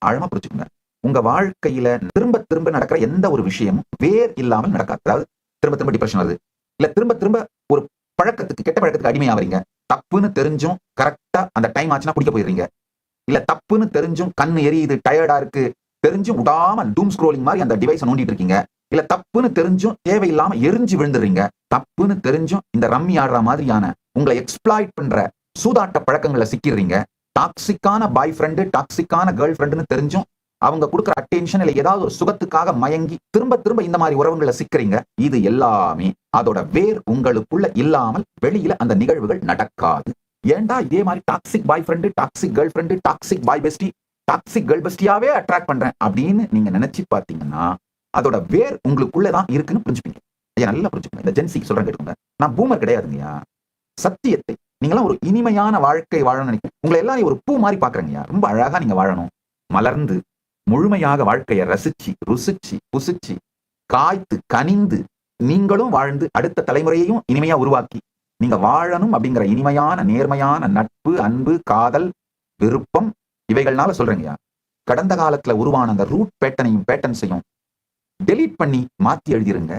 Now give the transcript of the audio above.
ஆழமா புரிஞ்சுக்கோங்க. உங்க வாழ்க்கையில திரும்ப திரும்ப நடக்கிற எந்த ஒரு விஷயமும் வேர் இல்லாமல் நடக்காது. அதாவது திரும்ப திரும்ப டிப்ரெஷன் வருது, இல்ல திரும்ப திரும்ப ஒரு பழக்கத்துக்கு, கெட்ட பழக்கத்துக்கு அடிமையாவீங்க. தப்புன்னு தெரிஞ்சும் கரெக்டா அந்த டைம் ஆச்சுன்னா குடிக்க போயிடுறீங்க. இல்ல தப்புன்னு தெரிஞ்சும் கண்ணு எரியுது, டயர்டா இருக்கு தெரிஞ்சும் விடாம டூம் ஸ்க்ரோலிங் மாதிரி அந்த டிவைஸை நோண்டிட்டு இருக்கீங்க. இல்ல தப்புன்னு தெரிஞ்சும் தேவையில்லாம எரிஞ்சு விழுந்துடுறீங்க. தப்புன்னு தெரிஞ்சும் இந்த ரம்மி ஆடுற மாதிரியான உங்களை எக்ஸ்ப்ளாய்ட் பண்ற சூதாட்ட பழக்கங்களை சிக்கிறீங்க. டாக்ஸிக்கான பாய் ஃப்ரெண்டு, டாக்ஸிக்கான கேர்ள் ஃப்ரெண்டுன்னு தெரிஞ்சும் அவங்க கொடுக்குற அட்டென்ஷன் இல்ல ஏதாவது ஒரு சுகத்துக்காக மயங்கி திரும்ப திரும்ப இந்த மாதிரி உறவுகளை சிக்கிறீங்க. இது எல்லாமே அதோட வேர் உங்களுக்குள்ள இல்லாமல் வெளியில அந்த நிகழ்வுகள் நடக்காது. ஏன்டா இதே மாதிரி toxic boy friend, toxic girl friend, toxic boy bestie, toxic girl பெஸ்டியாவே அட்ராக்ட் பண்றேன் அப்படின்னு நீங்க நினைச்சு பாத்தீங்கன்னா அதோட வேர் உங்களுக்குள்ளதான் இருக்குன்னு புரிஞ்சுப்பீங்க. ஐயா நல்லா புரிஞ்சுக்கணும். இந்த ஜென்சிக்கு சொல்றேன் கேட்டுக்கோங்க. நான் பூமர் கிடையாதுங்கய்யா. சத்தியத்தை நீங்களாம் ஒரு இனிமையான வாழ்க்கை வாழணும்னு நினைக்கிறேன். உங்களை எல்லாரையும் ஒரு பூ மாதிரி பாக்குறேங்கய்யா. ரொம்ப அழகா நீங்க வாழணும். மலர்ந்து முழுமையாக வாழ்க்கையை ரசிச்சு ருசிச்சு புசிச்சு காய்த்து கனிந்து நீங்களும் வாழ்ந்து அடுத்த தலைமுறையையும் இனிமையா உருவாக்கி நீங்க வாழணும் அப்படிங்கிற இனிமையான நேர்மையான நட்பு, அன்பு, காதல், விருப்பம் இவைகள்னால சொல்றேங்கய்யா. கடந்த காலத்துல உருவான அந்த ரூட் பேட்டனையும் பேட்டன்ஸையும் டெலீட் பண்ணி மாத்தி எழுதிருங்க.